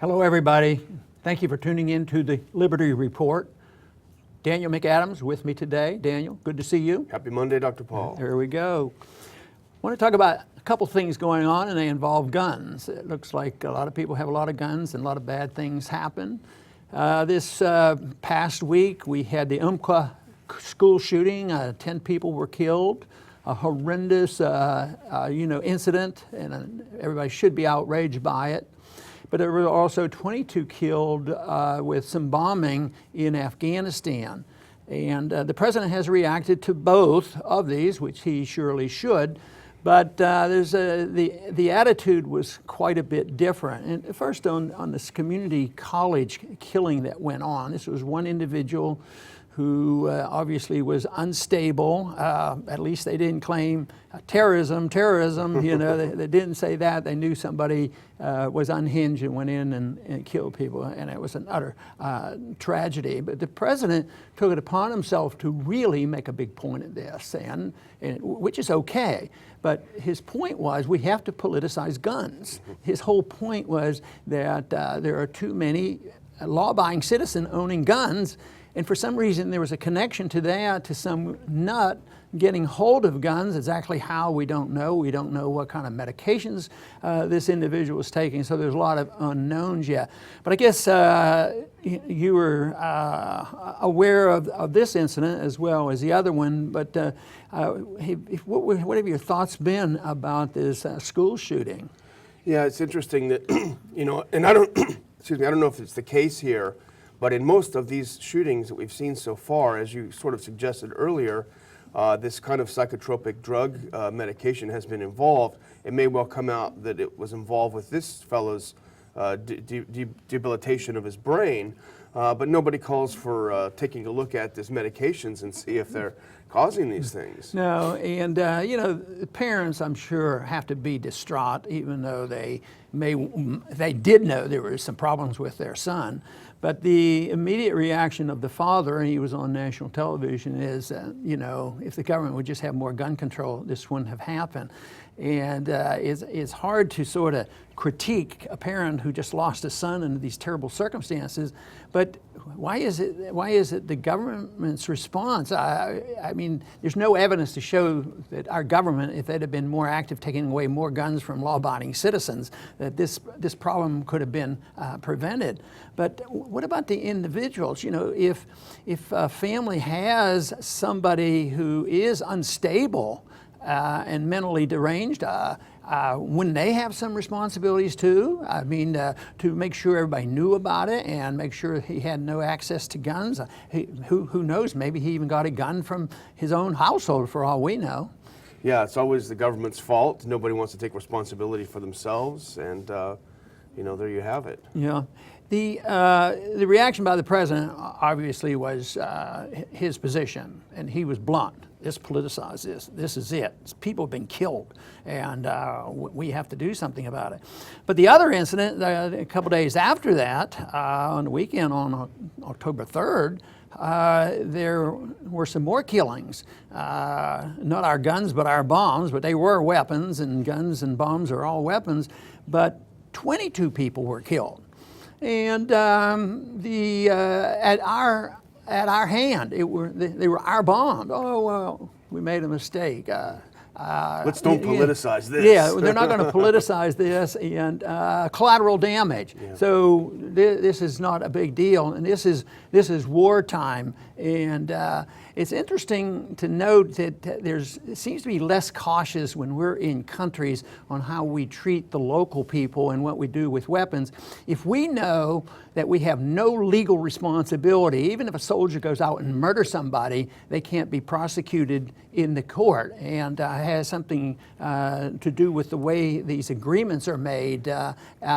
Hello, everybody. Thank you for tuning in to the Liberty Report. Daniel McAdams with me today. Daniel, good to see you. Happy Monday, Dr. Paul. There we go. I want to talk about a couple things going on, and they involve guns. It looks like a lot of people have a lot of guns and a lot of bad things happen. This past week, we had the Umpqua school shooting. 10 people were killed. A horrendous, incident, and everybody should be outraged by it. But there were also 22 killed with some bombing in Afghanistan. And the president has reacted to both of these, which he surely should. But the attitude was quite a bit different. And first on this community college killing that went on, this was one individual who obviously was unstable. At least they didn't claim terrorism, they didn't say that. They knew somebody was unhinged and went in and killed people, and it was an utter tragedy. But the president took it upon himself to really make a big point of this, and which is okay. But his point was we have to politicize guns. His whole point was that there are too many law-abiding citizens owning guns. And for some reason, there was a connection to that, to some nut getting hold of guns. Exactly how, we don't know. We don't know what kind of medications this individual was taking, so there's a lot of unknowns yet. But I guess you were aware of this incident as well as the other one, but what have your thoughts been about this school shooting? Yeah, it's interesting that, and I don't, I don't know if it's the case here, but in most of these shootings that we've seen so far, as you sort of suggested earlier, this kind of psychotropic drug medication has been involved. It may well come out that it was involved with this fellow's debilitation of his brain, but nobody calls for taking a look at these medications and see if they're causing these things. No, and the parents, I'm sure, have to be distraught, even though they did know there were some problems with their son. But the immediate reaction of the father, and he was on national television, is, if the government would just have more gun control, this wouldn't have happened. And it's hard to sort of critique a parent who just lost a son under these terrible circumstances. But why is it the government's response? I mean, there's no evidence to show that our government, if they'd have been more active taking away more guns from law-abiding citizens, that this problem could have been prevented. But what about the individuals? If a family has somebody who is unstable and mentally deranged, wouldn't they have some responsibilities too? I mean, to make sure everybody knew about it and make sure he had no access to guns. Who knows? Maybe he even got a gun from his own household, for all we know. Yeah, it's always the government's fault. Nobody wants to take responsibility for themselves, and there you have it. Yeah. The reaction by the president obviously was his position, and he was blunt. Let's politicize this. This is it. People have been killed, and we have to do something about it. But the other incident, a couple days after that, on the weekend on October 3rd, there were some more killings. Not our guns, but our bombs, but they were weapons, and guns and bombs are all weapons. But 22 people were killed. And at our hand, they were our bombs. Oh, well, we made a mistake. Let's don't politicize this. Yeah, they're not going to politicize this, and collateral damage. Yeah. So this is not a big deal, and this is wartime. And it's interesting to note that it seems to be less cautious when we're in countries on how we treat the local people and what we do with weapons. If we know that we have no legal responsibility, even if a soldier goes out and murders somebody, they can't be prosecuted in the court, and has something to do with the way these agreements are made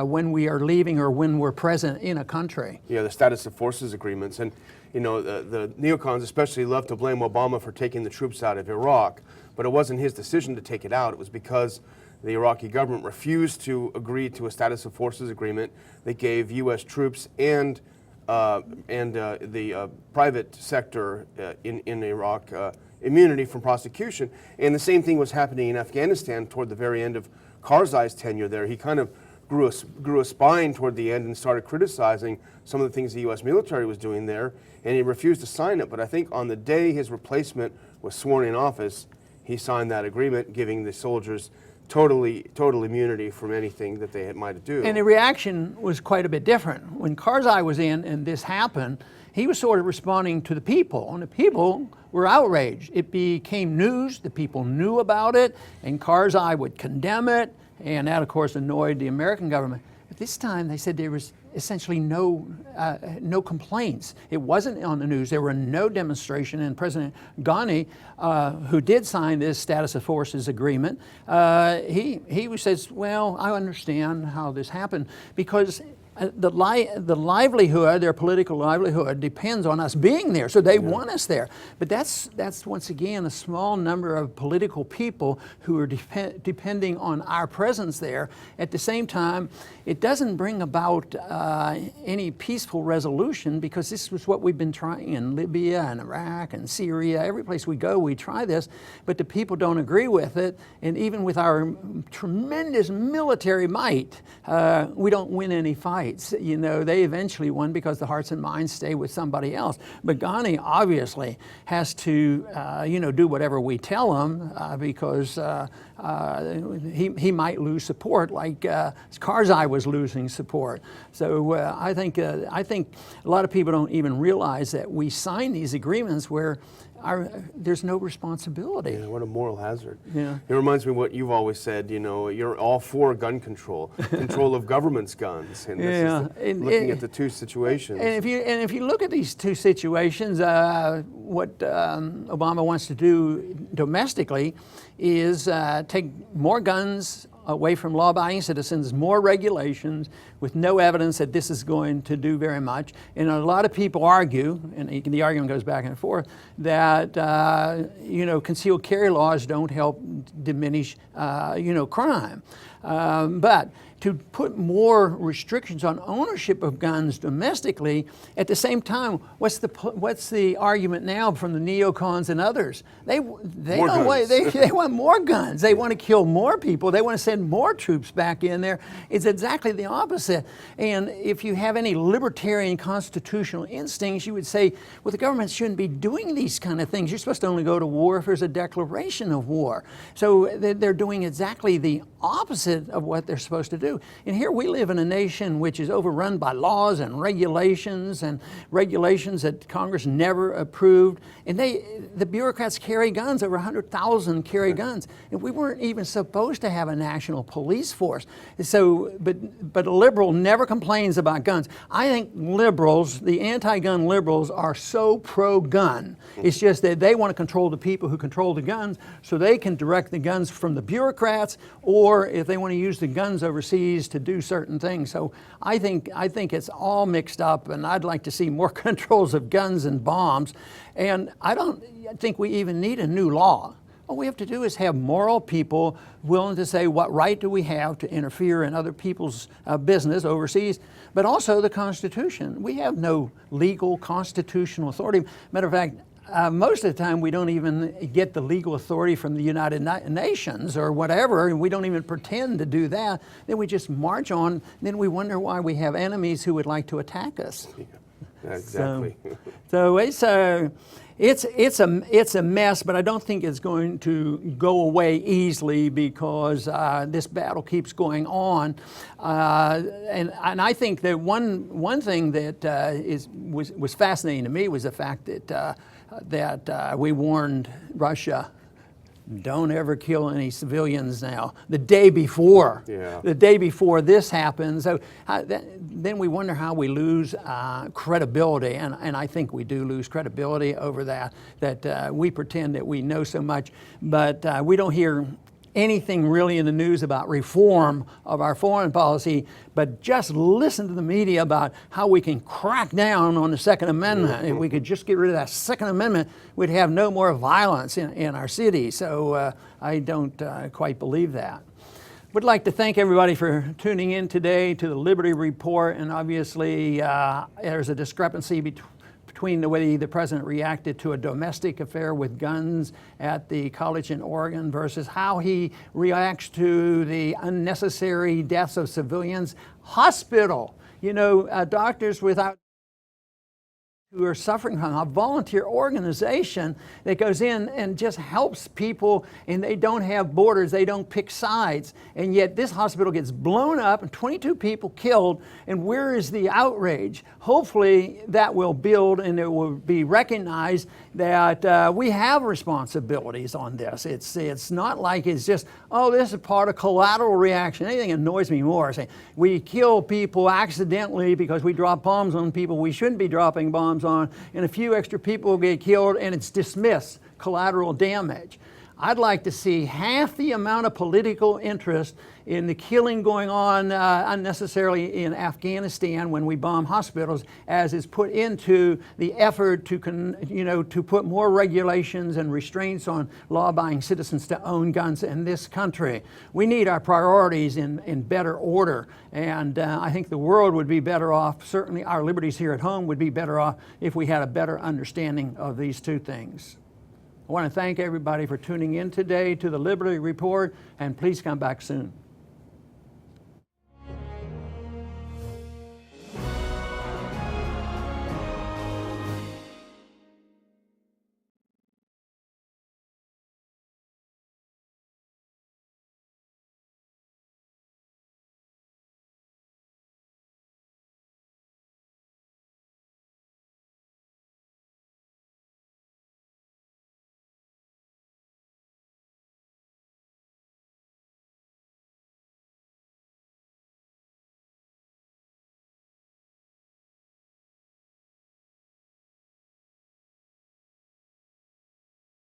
when we are leaving or when we're present in a country. Yeah, the status of forces agreements. And the neocons especially love to blame Obama for taking the troops out of Iraq, but it wasn't his decision to take it out. It was because the Iraqi government refused to agree to a status of forces agreement that gave U.S. troops and the private sector in Iraq immunity from prosecution. And the same thing was happening in Afghanistan toward the very end of Karzai's tenure there. He kind of grew a spine toward the end and started criticizing some of the things the U.S. military was doing there, and he refused to sign it. But I think on the day his replacement was sworn in office, he signed that agreement, giving the soldiers total immunity from anything that they might do. And the reaction was quite a bit different. When Karzai was in and this happened, he was sort of responding to the people, and the people were outraged. It became news, the people knew about it, and Karzai would condemn it, and that, of course, annoyed the American government. At this time, they said there was essentially no complaints. It wasn't on the news. There were no demonstration, and President Ghani, who did sign this status of forces agreement, he says, well, I understand how this happened, because the livelihood, their political livelihood, depends on us being there, so they want us there. But that's once again a small number of political people who are depending on our presence there. At the same time, it doesn't bring about any peaceful resolution, because this was what we've been trying in Libya and Iraq and Syria. Every place we go, we try this, but the people don't agree with it. And even with our tremendous military might, we don't win any fights. You know, they eventually won because the hearts and minds stay with somebody else. But Ghani obviously has to, do whatever we tell him, because he might lose support, like Karzai was losing support. So I think a lot of people don't even realize that we sign these agreements where there's no responsibility. Yeah, what a moral hazard. Yeah. It reminds me of what you've always said, you're all for gun control, control of government's guns. And this is looking at the two situations. And if you look at these two situations, what Obama wants to do domestically is take more guns away from law-abiding citizens, more regulations, with no evidence that this is going to do very much. And a lot of people argue, and the argument goes back and forth, that concealed carry laws don't help diminish crime. But to put more restrictions on ownership of guns domestically, at the same time, what's the argument now from the neocons and others? They want more guns. They want to kill more people. They want to send more troops back in there. It's exactly the opposite. And if you have any libertarian constitutional instincts, you would say, well, the government shouldn't be doing these kind of things. You're supposed to only go to war if there's a declaration of war. So they're doing exactly the opposite of what they're supposed to do. And here we live in a nation which is overrun by laws and regulations that Congress never approved. And the bureaucrats carry guns, over 100,000 carry guns. And we weren't even supposed to have a national police force. So, but a liberal never complains about guns. I think liberals, the anti-gun liberals, are so pro-gun. It's just that they want to control the people who control the guns, so they can direct the guns from the bureaucrats, or if they want to use the guns overseas to do certain things. So I think it's all mixed up, and I'd like to see more controls of guns and bombs. And I don't think we even need a new law. All we have to do is have moral people willing to say, what right do we have to interfere in other people's business overseas, but also the Constitution. We have no legal constitutional authority. Matter of fact, most of the time we don't even get the legal authority from the United Nations or whatever, and we don't even pretend to do that. Then we just march on, then we wonder why we have enemies who would like to attack us. Yeah, exactly. So it's a mess, but I don't think it's going to go away easily, because this battle keeps going on. And I think that one thing that was fascinating to me was the fact that we warned Russia, don't ever kill any civilians now. The day before this happened. So then we wonder how we lose credibility, and I think we do lose credibility over that we pretend that we know so much, but we don't hear anything really in the news about reform of our foreign policy, but just listen to the media about how we can crack down on the Second Amendment. If we could just get rid of that Second Amendment, we'd have no more violence in our city. So I don't quite believe that. Would like to thank everybody for tuning in today to the Liberty Report, and obviously there's a discrepancy between between the way the president reacted to a domestic affair with guns at the college in Oregon versus how he reacts to the unnecessary deaths of civilians. Hospital, Doctors Without who are suffering from a volunteer organization that goes in and just helps people, and they don't have borders, they don't pick sides, and yet this hospital gets blown up and 22 people killed, and where is the outrage? Hopefully that will build and it will be recognized that we have responsibilities on this. It's not like it's just, oh, this is part of collateral reaction. Anything annoys me more, saying we kill people accidentally because we drop bombs on people we shouldn't be dropping bombs on, and a few extra people get killed, and it's dismissed, collateral damage. I'd like to see half the amount of political interest in the killing going on unnecessarily in Afghanistan when we bomb hospitals as is put into the effort to put more regulations and restraints on law-abiding citizens to own guns in this country. We need our priorities in better order, and I think the world would be better off, certainly our liberties here at home would be better off if we had a better understanding of these two things. I want to thank everybody for tuning in today to the Liberty Report, and please come back soon.